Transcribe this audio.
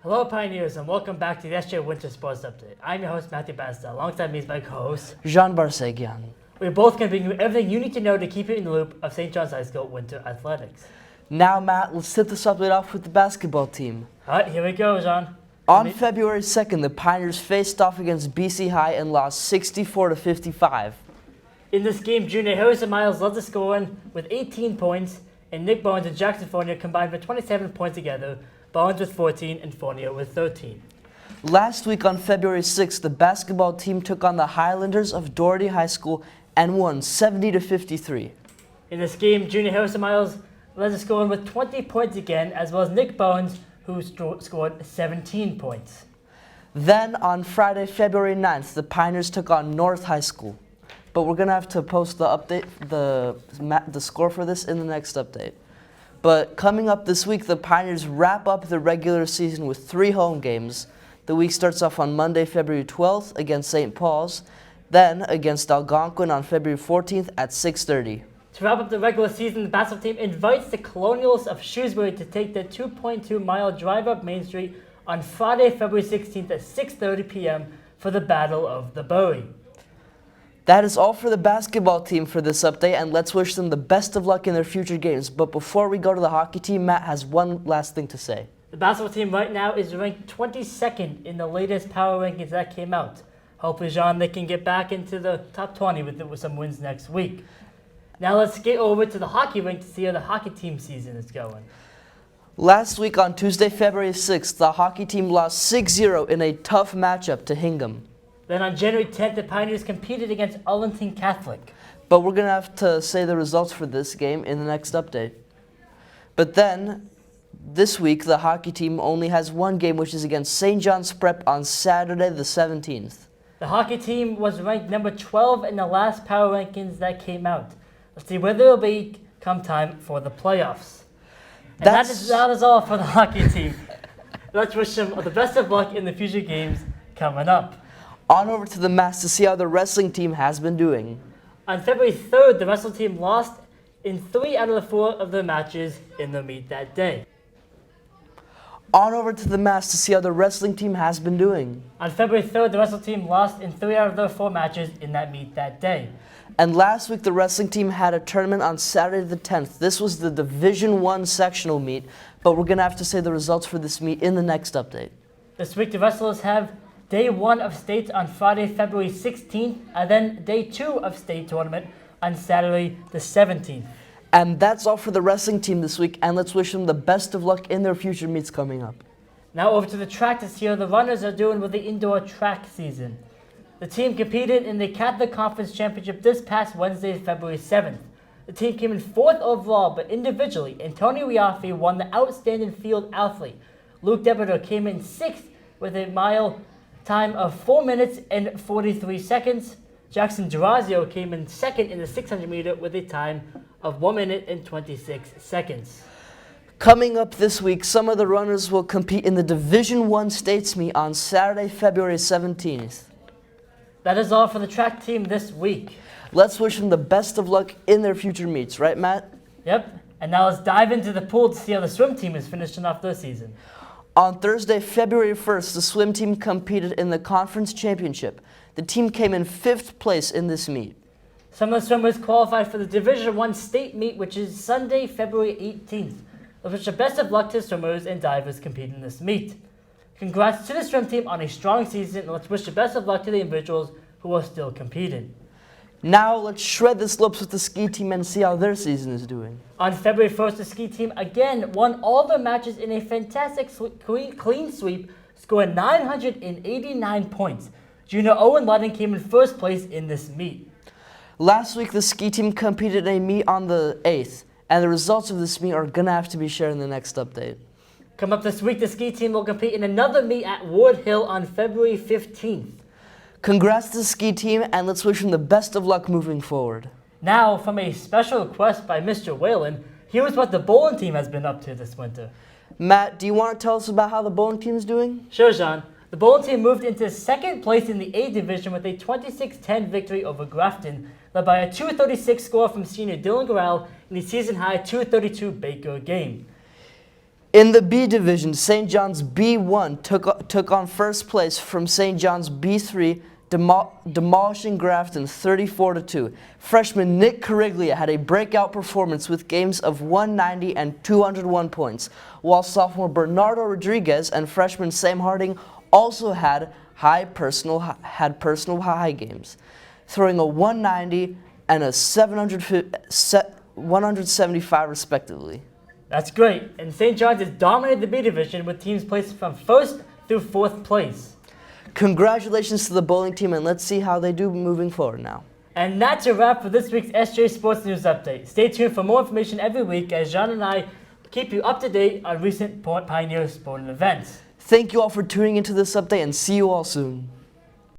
Hello, Pioneers, and welcome back to the SJ Winter Sports Update. I'm your host, Matthew Basta. Alongside me is my co-host, Zhan Barsegian. We're both going to bring you everything you need to know to keep you in the loop of St. John's High School Winter Athletics. Now, Matt, let's set this update off with the basketball team. All right, here we go, Zhan. On February 2nd, the Pioneers faced off against BC High and lost 64-55. In this game, Junior Harrison Miles led the scoring with 18 points, and Nick Barnes and Jackson Fournier combined for 27 points together, Barnes with 14 and Fournier with 13. Last week on February 6th, the basketball team took on the Highlanders of Doherty High School and won 70-53. In this game, Junior Harrison Miles led the scoring with 20 points again, as well as Nick Barnes, who scored 17 points. Then on Friday, February 9th, the Pioneers took on North High School. But we're going to have to post the score for this in the next update. But coming up this week, the Pioneers wrap up the regular season with 3 home games. The week starts off on Monday, February 12th against St. Paul's, then against Algonquin on February 14th at 6:30. To wrap up the regular season, the basketball team invites the Colonials of Shrewsbury to take the 2.2-mile drive up Main Street on Friday, February 16th at 6:30 p.m. for the Battle of the Bowie. That is all for the basketball team for this update, and let's wish them the best of luck in their future games. But before we go to the hockey team, Matt has one last thing to say. The basketball team right now is ranked 22nd in the latest power rankings that came out. Hopefully, Zhan, they can get back into the top 20 with some wins next week. Now let's get over to the hockey rink to see how the hockey team season is going. Last week on Tuesday, February 6th, the hockey team lost 6-0 in a tough matchup to Hingham. Then on January 10th, the Pioneers competed against Arlington Catholic. But we're going to have to say the results for this game in the next update. But then, this week, the hockey team only has one game, which is against St. John's Prep on Saturday the 17th. The hockey team was ranked number 12 in the last power rankings that came out. Let's see where they'll be come time for the playoffs. And that is all for the hockey team. Let's wish them the best of luck in the future games coming up. On over to the mats to see how the wrestling team has been doing. On February 3rd, the wrestling team lost in 3 out of the 4 of their matches in the meet that day. On over to the mats to see how the wrestling team has been doing. On February 3rd, the wrestling team lost in 3 out of their 4 matches in that meet that day. And last week, the wrestling team had a tournament on Saturday the 10th. This was the Division I sectional meet, but we're going to have to say the results for this meet in the next update. This week, the wrestlers have Day 1 of States on Friday, February 16th, and then Day 2 of State Tournament on Saturday the 17th. And that's all for the wrestling team this week, and let's wish them the best of luck in their future meets coming up. Now over to the track to see how the runners are doing with the indoor track season. The team competed in the Catholic Conference Championship this past Wednesday, February 7th. The team came in 4th overall, but individually, Antonio Riaffi won the Outstanding Field Athlete. Luke Debeter came in 6th with a mile time of 4 minutes and 43 seconds. Jackson Durazio came in 2nd in the 600 meter with a time of 1 minute and 26 seconds. Coming up this week, some of the runners will compete in the Division I States meet on Saturday, February 17th. That is all for the track team this week. Let's wish them the best of luck in their future meets, right, Matt? Yep. And now let's dive into the pool to see how the swim team is finishing off their season. On Thursday, February 1st, the swim team competed in the conference championship. The team came in 5th place in this meet. Some of the swimmers qualified for the Division I state meet, which is Sunday, February 18th. Let's wish the best of luck to swimmers and divers competing in this meet. Congrats to the swim team on a strong season, and let's wish the best of luck to the individuals who are still competing. Now let's shred the slopes with the ski team and see how their season is doing. On February 1st, the ski team again won all their matches in a fantastic clean sweep, scoring 989 points. Junior Owen Ludden came in 1st place in this meet. Last week, the ski team competed in a meet on the 8th, and the results of this meet are going to have to be shared in the next update. Come up this week, the ski team will compete in another meet at Ward Hill on February 15th. Congrats to the ski team, and let's wish them the best of luck moving forward. Now, from a special request by Mr. Whalen, here's what the bowling team has been up to this winter. Matt, do you want to tell us about how the bowling team is doing? Sure, Zhan. The bowling team moved into 2nd place in the A division with a 26-10 victory over Grafton, led by a 236 score from senior Dylan Garrell in the season-high 232 Baker game. In the B division, St. John's B1 took on first place from St. John's B3, demolishing Grafton 34-2. Freshman Nick Cariglia had a breakout performance with games of 190 and 201 points, while sophomore Bernardo Rodriguez and freshman Sam Harding also had personal high games, throwing a 190 and a 175 respectively. That's great, and St. John's has dominated the B division with teams placed from 1st through 4th place. Congratulations to the bowling team, and let's see how they do moving forward now. And that's a wrap for this week's SJ Sports News Update. Stay tuned for more information every week as Zhan and I keep you up to date on recent Pioneer sporting events. Thank you all for tuning into this update, and see you all soon.